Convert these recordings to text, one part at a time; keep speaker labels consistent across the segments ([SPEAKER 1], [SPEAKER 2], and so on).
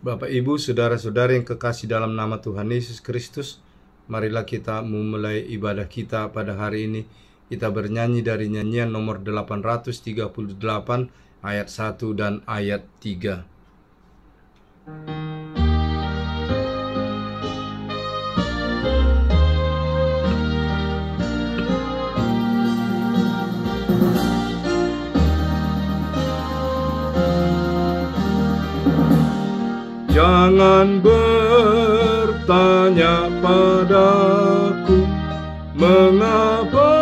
[SPEAKER 1] Bapak, Ibu, saudara-saudara yang kekasih dalam nama Tuhan Yesus Kristus, marilah kita memulai ibadah kita pada hari ini. Kita bernyanyi dari nyanyian nomor 838 ayat 1 dan ayat 3. Jangan bertanya padaku, mengapa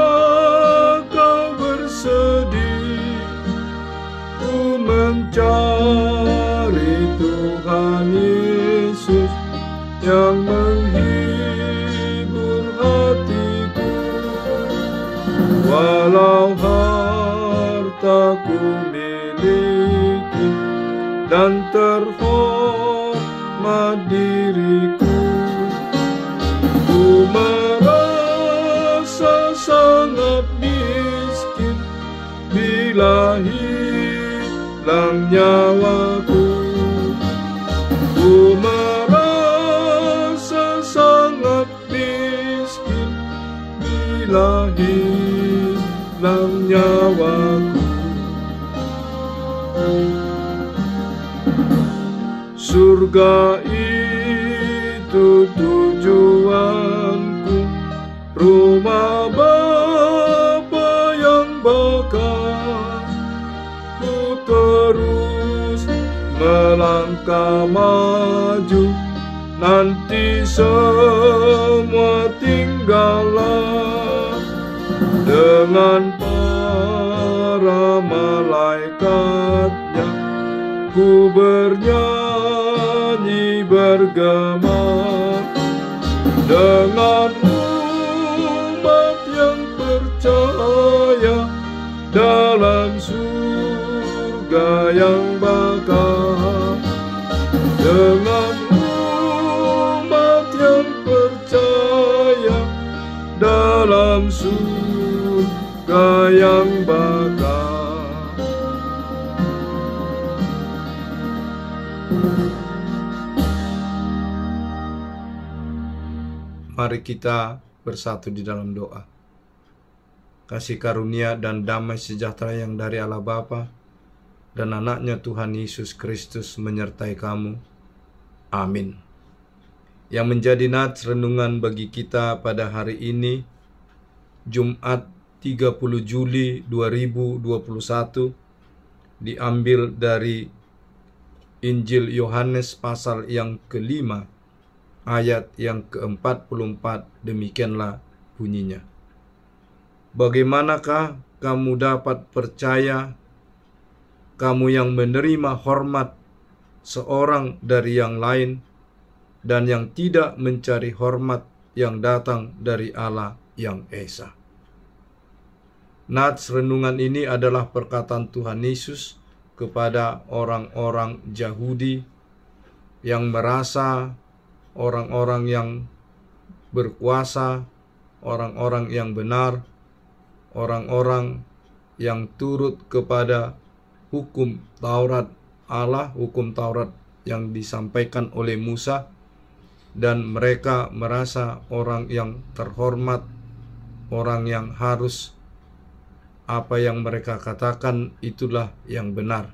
[SPEAKER 1] kau bersedih? Ku mencari Tuhan Yesus yang menghibur hatiku. Walau hartaku miliki dan terhormat diriku, ku merasa sangat miskin bila hilang nyawaku. Ku merasa sangat miskin bila hilang nyawaku. Surga itu tujuanku, rumah Bapa yang bakal. Ku terus melangkah maju, nanti semua tinggallah. Dengan para malaikatnya ku bernyanyi bergema, dengan umat yang percaya dalam surga yang bakal. Dengan umat yang percaya dalam surga yang bakal. Mari kita bersatu di dalam doa. Kasih karunia dan damai sejahtera yang dari Allah Bapa dan anaknya Tuhan Yesus Kristus menyertai kamu. Amin. Yang menjadi nats renungan bagi kita pada hari ini, Jumat 30 Juli 2021, diambil dari Injil Yohanes pasal yang kelima, ayat yang ke-44, demikianlah bunyinya. Bagaimanakah kamu dapat percaya, kamu yang menerima hormat seorang dari yang lain, dan yang tidak mencari hormat yang datang dari Allah yang Esa? Nats renungan ini adalah perkataan Tuhan Yesus kepada orang-orang Yahudi yang merasa orang-orang yang berkuasa, orang-orang yang benar, orang-orang yang turut kepada hukum Taurat Allah, hukum Taurat yang disampaikan oleh Musa, dan mereka merasa orang yang terhormat, orang yang harus apa yang mereka katakan itulah yang benar.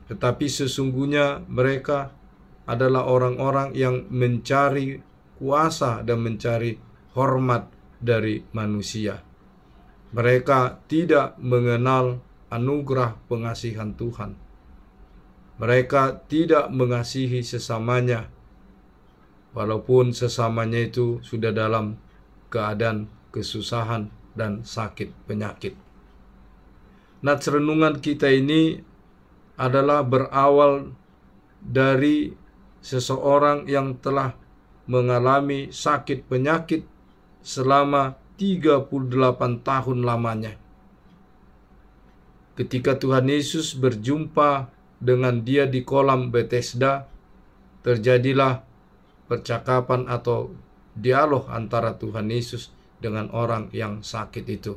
[SPEAKER 1] Tetapi sesungguhnya mereka adalah orang-orang yang mencari kuasa dan mencari hormat dari manusia. Mereka tidak mengenal anugerah pengasihan Tuhan. Mereka tidak mengasihi sesamanya, walaupun sesamanya itu sudah dalam keadaan kesusahan dan sakit penyakit. Nats renungan kita ini adalah berawal dari seseorang yang telah mengalami sakit penyakit selama 38 tahun lamanya. Ketika Tuhan Yesus berjumpa dengan dia di kolam Bethesda, terjadilah percakapan atau dialog antara Tuhan Yesus dengan orang yang sakit itu.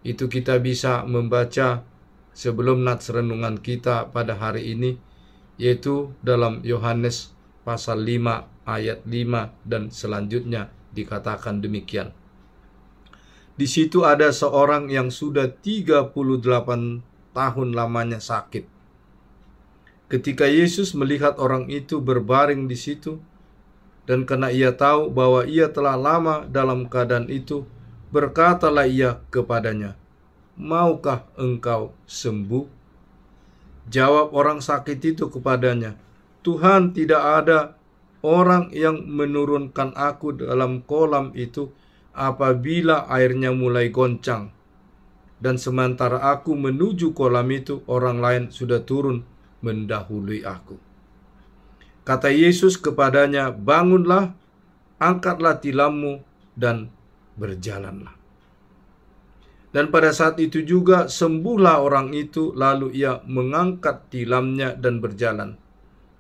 [SPEAKER 1] Itu kita bisa membaca sebelum nats renungan kita pada hari ini yaitu dalam Yohanes pasal 5 ayat 5 dan selanjutnya dikatakan demikian. Di situ ada seorang yang sudah 38 tahun lamanya sakit. Ketika Yesus melihat orang itu berbaring di situ, dan karena ia tahu bahwa ia telah lama dalam keadaan itu, berkatalah ia kepadanya, "Maukah engkau sembuh?" Jawab orang sakit itu kepadanya, "Tuhan, tidak ada orang yang menurunkan aku dalam kolam itu apabila airnya mulai goncang. Dan sementara aku menuju kolam itu, orang lain sudah turun mendahului aku." Kata Yesus kepadanya, "Bangunlah, angkatlah tilammu, dan berjalanlah." Dan pada saat itu juga sembuhlah orang itu, lalu ia mengangkat tilamnya dan berjalan.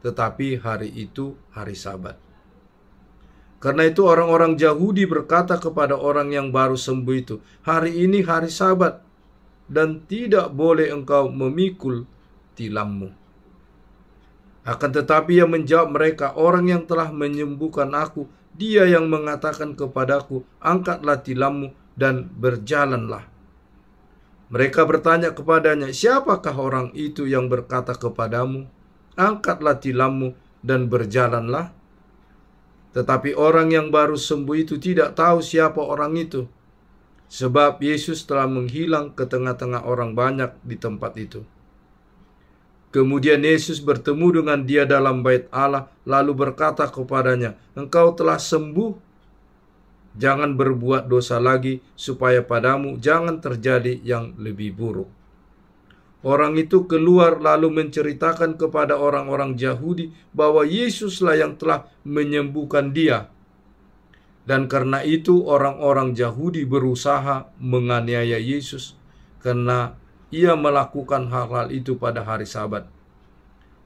[SPEAKER 1] Tetapi hari itu hari Sabat. Karena itu orang-orang Yahudi berkata kepada orang yang baru sembuh itu, "Hari ini hari Sabat, dan tidak boleh engkau memikul tilammu." Akan tetapi ia menjawab mereka, "Orang yang telah menyembuhkan aku, dia yang mengatakan kepadaku, angkatlah tilammu dan berjalanlah." Mereka bertanya kepadanya, "Siapakah orang itu yang berkata kepadamu, angkatlah tilammu dan berjalanlah?" Tetapi orang yang baru sembuh itu tidak tahu siapa orang itu, sebab Yesus telah menghilang ke tengah-tengah orang banyak di tempat itu. Kemudian Yesus bertemu dengan dia dalam bait Allah, lalu berkata kepadanya, "Engkau telah sembuh. Jangan berbuat dosa lagi, supaya padamu jangan terjadi yang lebih buruk." Orang itu keluar lalu menceritakan kepada orang-orang Yahudi bahwa Yesuslah yang telah menyembuhkan dia. Dan karena itu orang-orang Yahudi berusaha menganiaya Yesus karena ia melakukan hal-hal itu pada hari Sabat.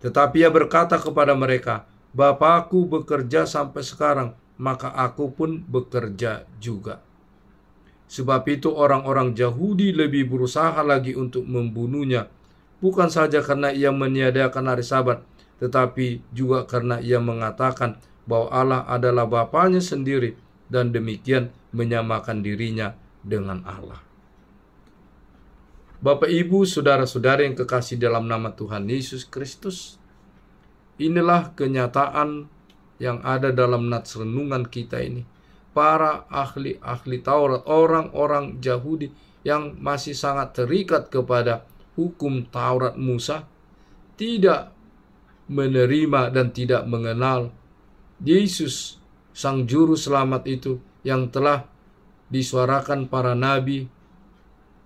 [SPEAKER 1] Tetapi ia berkata kepada mereka, "Bapakku bekerja sampai sekarang, maka aku pun bekerja juga." Sebab itu orang-orang Yahudi lebih berusaha lagi untuk membunuhnya, bukan saja karena ia meniadakan hari Sabat, tetapi juga karena ia mengatakan bahwa Allah adalah Bapanya sendiri, dan demikian menyamakan dirinya dengan Allah. Bapak, Ibu, saudara-saudara yang kekasih dalam nama Tuhan Yesus Kristus, inilah kenyataan yang ada dalam nats renungan kita ini. Para ahli-ahli Taurat, orang-orang Yahudi yang masih sangat terikat kepada hukum Taurat Musa, tidak menerima dan tidak mengenal Yesus, Sang Juru Selamat itu, yang telah disuarakan para nabi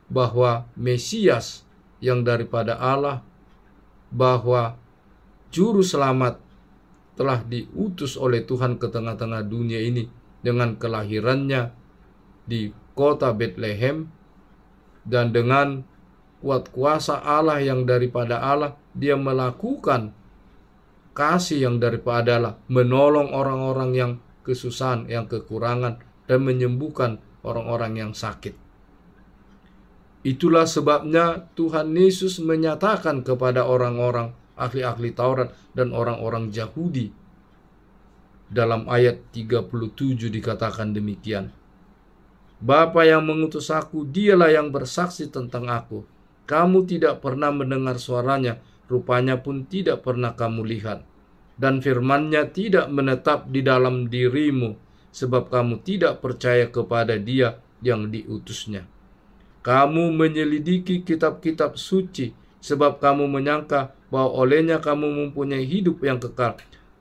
[SPEAKER 1] bahwa Mesias yang daripada Allah, bahwa Juru Selamat telah diutus oleh Tuhan ke tengah-tengah dunia ini dengan kelahirannya di kota Bethlehem, dan dengan kuat kuasa Allah yang daripada Allah, dia melakukan kasih yang daripada Allah, menolong orang-orang yang kesusahan, yang kekurangan, dan menyembuhkan orang-orang yang sakit. Itulah sebabnya Tuhan Yesus menyatakan kepada orang-orang ahli-ahli Taurat dan orang-orang Yahudi. Dalam ayat 37 dikatakan demikian, "Bapa yang mengutus aku, dialah yang bersaksi tentang aku. Kamu tidak pernah mendengar suaranya, rupanya pun tidak pernah kamu lihat. Dan firman-Nya tidak menetap di dalam dirimu, sebab kamu tidak percaya kepada Dia yang diutusnya. Kamu menyelidiki kitab-kitab suci, sebab kamu menyangka bahwa olehnya kamu mempunyai hidup yang kekal.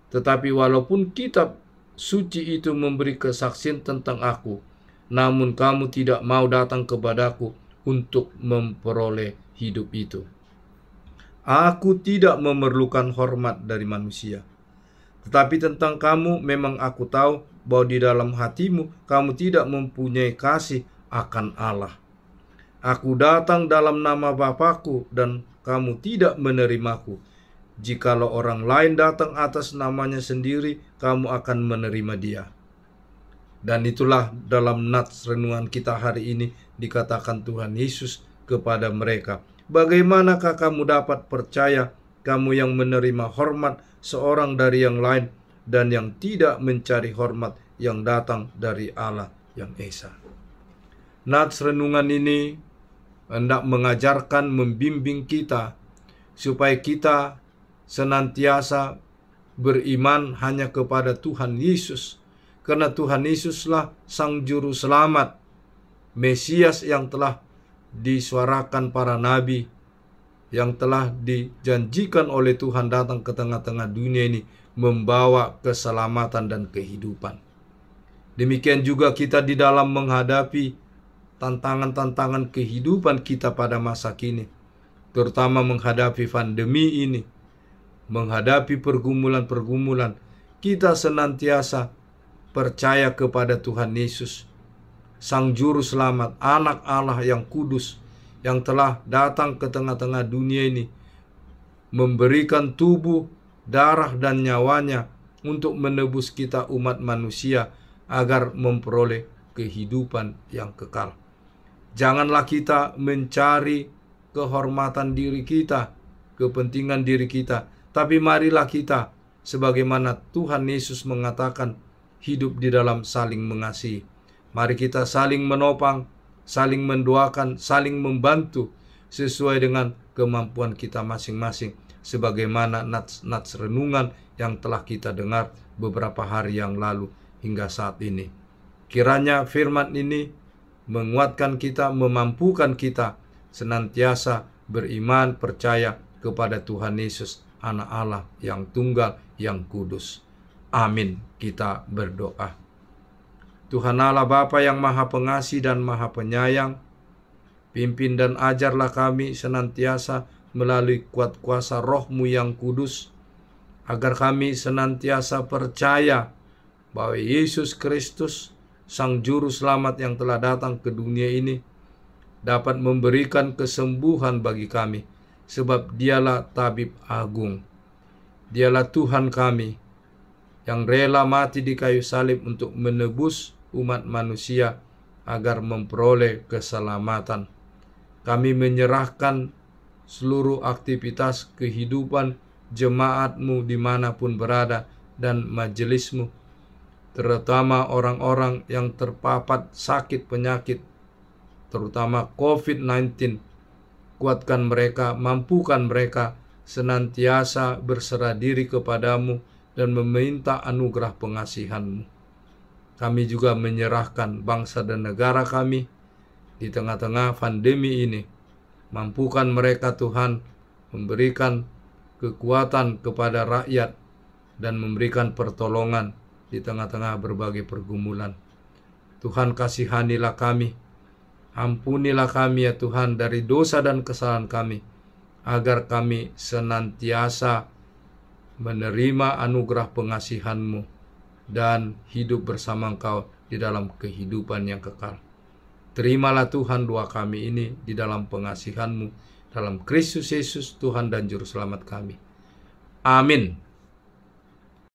[SPEAKER 1] Tetapi walaupun kitab suci itu memberi kesaksian tentang aku, namun kamu tidak mau datang kepadaku untuk memperoleh hidup itu. Aku tidak memerlukan hormat dari manusia. Tetapi tentang kamu memang aku tahu bahwa di dalam hatimu kamu tidak mempunyai kasih akan Allah. Aku datang dalam nama Bapakku dan kamu tidak menerimaku. Jikalau orang lain datang atas namanya sendiri, kamu akan menerima dia." Dan itulah dalam nats renungan kita hari ini dikatakan Tuhan Yesus kepada mereka, "Bagaimanakah kamu dapat percaya kamu yang menerima hormat seorang dari yang lain dan yang tidak mencari hormat yang datang dari Allah yang Esa. Nats renungan ini hendak mengajarkan, membimbing kita supaya kita senantiasa beriman hanya kepada Tuhan Yesus, karena Tuhan Yesuslah Sang Juru Selamat, Mesias yang telah disuarakan para nabi, yang telah dijanjikan oleh Tuhan datang ke tengah-tengah dunia ini membawa keselamatan dan kehidupan. Demikian juga kita di dalam menghadapi tantangan-tantangan kehidupan kita pada masa kini, terutama menghadapi pandemi ini, menghadapi pergumulan-pergumulan, kita senantiasa percaya kepada Tuhan Yesus, Sang Juru Selamat, Anak Allah yang kudus, yang telah datang ke tengah-tengah dunia ini, memberikan tubuh, darah, dan nyawanya untuk menebus kita umat manusia agar memperoleh kehidupan yang kekal. Janganlah kita mencari kehormatan diri kita, kepentingan diri kita, tapi marilah kita, sebagaimana Tuhan Yesus mengatakan, hidup di dalam saling mengasihi. Mari kita saling menopang, saling mendoakan, saling membantu sesuai dengan kemampuan kita masing-masing, sebagaimana nats renungan yang telah kita dengar beberapa hari yang lalu hingga saat ini. Kiranya firman ini menguatkan kita, memampukan kita senantiasa beriman, percaya kepada Tuhan Yesus, Anak Allah yang tunggal, yang kudus. Amin. Kita berdoa. Tuhan Allah Bapa yang Maha Pengasih dan Maha Penyayang, pimpin dan ajarlah kami senantiasa melalui kuat kuasa Roh-Mu yang kudus, agar kami senantiasa percaya bahwa Yesus Kristus, Sang Juru Selamat yang telah datang ke dunia ini, dapat memberikan kesembuhan bagi kami, sebab Dialah Tabib Agung. Dialah Tuhan kami, yang rela mati di kayu salib untuk menebus umat manusia agar memperoleh keselamatan. Kami menyerahkan seluruh aktivitas kehidupan jemaat-Mu dimanapun berada dan majelis-Mu, terutama orang-orang yang terpapar sakit penyakit, terutama COVID-19. Kuatkan mereka, mampukan mereka senantiasa berserah diri kepadamu dan meminta anugerah pengasihan-Mu. Kami juga menyerahkan bangsa dan negara kami di tengah-tengah pandemi ini. Mampukan mereka Tuhan, memberikan kekuatan kepada rakyat dan memberikan pertolongan di tengah-tengah berbagai pergumulan. Tuhan, kasihanilah kami, ampunilah kami ya Tuhan dari dosa dan kesalahan kami, agar kami senantiasa menerima anugerah pengasihan-Mu dan hidup bersama Engkau di dalam kehidupan yang kekal. Terimalah Tuhan doa kami ini di dalam pengasihan-Mu, dalam Kristus Yesus Tuhan dan Juru Selamat kami. Amin.